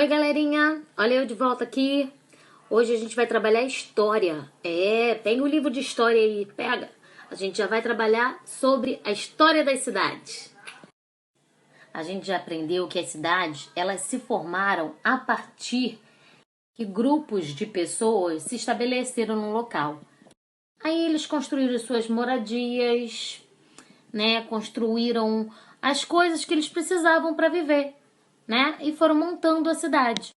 Oi, galerinha! Olha eu de volta aqui. Hoje a gente vai trabalhar história. Pega o livro de história aí, pega. A gente já vai trabalhar sobre a história das cidades. A gente já aprendeu que as cidades, elas se formaram a partir que grupos de pessoas se estabeleceram num local. Aí eles construíram suas moradias, né? Construíram as coisas que eles precisavam para viver, né? E foram montando a cidade.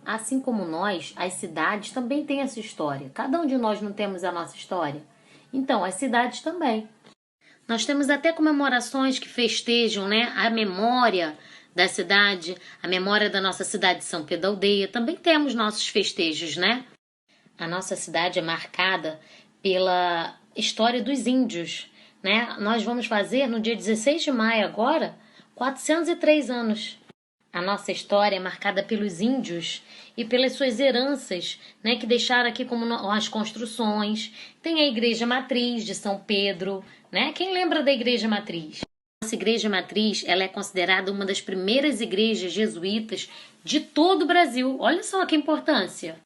Assim como nós, as cidades também têm essa história. Cada um de nós não temos a nossa história? Então, as cidades também. Nós temos até comemorações que festejam, né, a memória da cidade, a memória da nossa cidade de São Pedro da Aldeia. Também temos nossos festejos, né? A nossa cidade é marcada pela história dos índios, né? Nós vamos fazer no dia 16 de maio agora, 403 anos. A nossa história é marcada pelos índios e pelas suas heranças, né, que deixaram aqui como as construções. Tem a Igreja Matriz de São Pedro, né? Quem lembra da Igreja Matriz? Nossa Igreja Matriz, ela é considerada uma das primeiras igrejas jesuítas de todo o Brasil. Olha só que importância.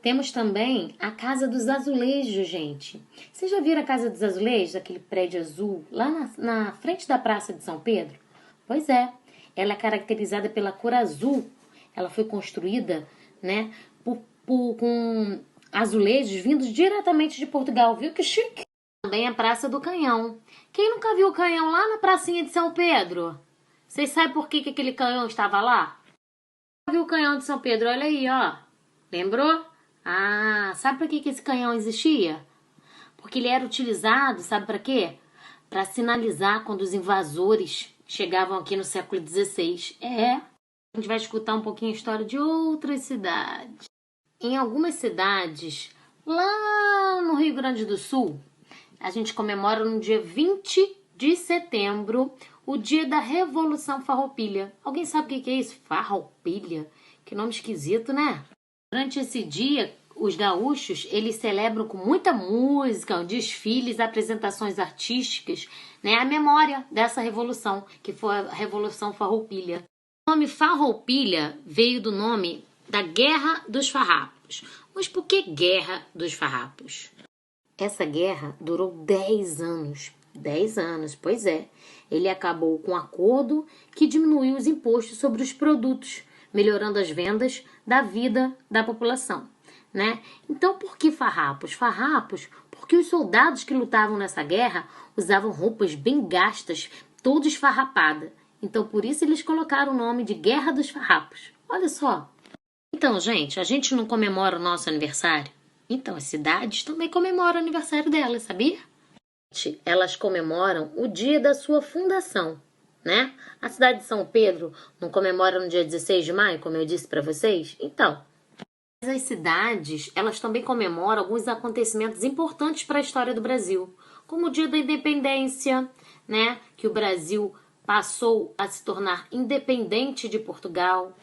Temos também a Casa dos Azulejos, gente. Vocês já viram a Casa dos Azulejos, aquele prédio azul, lá na frente da Praça de São Pedro? Pois é. Ela é caracterizada pela cor azul. Ela foi construída, né, com azulejos vindos diretamente de Portugal. Viu que chique? Também a Praça do Canhão. Quem nunca viu o canhão lá na pracinha de São Pedro? Vocês sabem por que aquele canhão estava lá? Viu o canhão de São Pedro? Olha aí, ó. Lembrou? Ah, sabe para que esse canhão existia? Porque ele era utilizado, sabe para quê? Para sinalizar quando os invasores chegavam aqui no século XVI. A gente vai escutar um pouquinho a história de outras cidades. Em algumas cidades, lá no Rio Grande do Sul, a gente comemora no dia 20 de setembro o dia da Revolução Farroupilha. Alguém sabe o que é isso? Farroupilha? Que nome esquisito, né? Durante esse dia, os gaúchos, eles celebram com muita música, desfiles, apresentações artísticas, né, a memória dessa revolução, que foi a Revolução Farroupilha. O nome Farroupilha veio do nome da Guerra dos Farrapos. Mas por que Guerra dos Farrapos? Essa guerra durou 10 anos. 10 anos, pois é. Ele acabou com um acordo que diminuiu os impostos sobre os produtos, melhorando as vendas da vida da população, né? Então, por que farrapos? Farrapos porque os soldados que lutavam nessa guerra usavam roupas bem gastas, toda esfarrapada. Então, por isso eles colocaram o nome de Guerra dos Farrapos. Olha só. Então, gente, a gente não comemora o nosso aniversário? Então, as cidades também comemoram o aniversário delas, sabia? Elas comemoram o dia da sua fundação, né? A cidade de São Pedro não comemora no dia 16 de maio, como eu disse para vocês? Então, as cidades, elas também comemoram alguns acontecimentos importantes para a história do Brasil, como o dia da independência, né? Que o Brasil passou a se tornar independente de Portugal.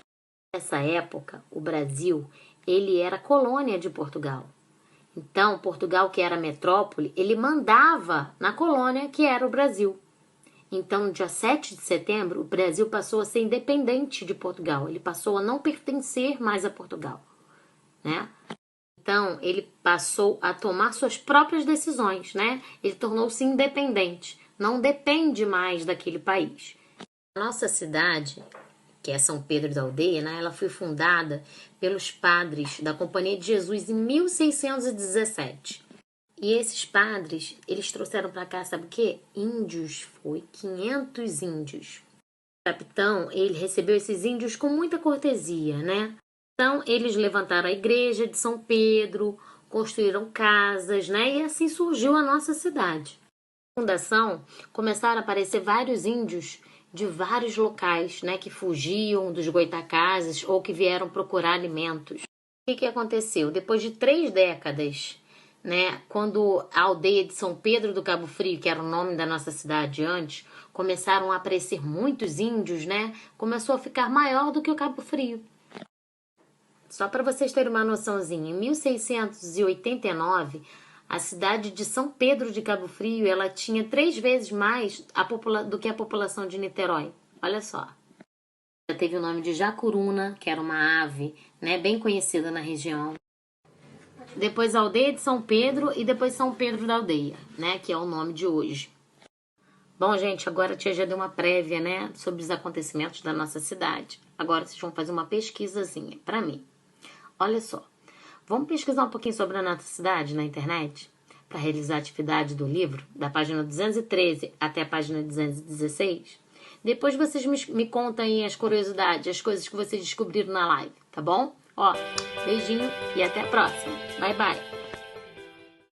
Nessa época, o Brasil, ele era colônia de Portugal. Então, Portugal, que era metrópole, ele mandava na colônia que era o Brasil. Então, no dia 7 de setembro, o Brasil passou a ser independente de Portugal. Ele passou a não pertencer mais a Portugal, né? Então, ele passou a tomar suas próprias decisões, né? Ele tornou-se independente. Não depende mais daquele país. A nossa cidade, que é São Pedro da Aldeia, né? Ela foi fundada pelos padres da Companhia de Jesus em 1617. E esses padres, eles trouxeram para cá, sabe o quê? Índios, foi 500 índios. O capitão, ele recebeu esses índios com muita cortesia, né? Então, eles levantaram a igreja de São Pedro, construíram casas, né? E assim surgiu a nossa cidade. Na fundação, começaram a aparecer vários índios de vários locais, né? Que fugiam dos goitacazes ou que vieram procurar alimentos. O que aconteceu? Depois de 3 décadas, né, quando a aldeia de São Pedro do Cabo Frio, que era o nome da nossa cidade antes, começaram a aparecer muitos índios, né? Começou a ficar maior do que o Cabo Frio. Só para vocês terem uma noçãozinha, em 1689, a cidade de São Pedro de Cabo Frio, ela tinha 3 vezes mais do que a população de Niterói. Olha só. teve o nome de Jacuruna, que era uma ave, né, bem conhecida na região. Depois a aldeia de São Pedro e depois São Pedro da Aldeia, né, que é o nome de hoje. Bom, gente, agora a tia já deu uma prévia, né, sobre os acontecimentos da nossa cidade. Agora vocês vão fazer uma pesquisazinha pra mim. Olha só, vamos pesquisar um pouquinho sobre a nossa cidade na internet? Para realizar a atividade do livro, da página 213 até a página 216? Depois vocês me contam aí as curiosidades, as coisas que vocês descobriram na live, tá bom? Ó, beijinho e até a próxima. Bye, bye.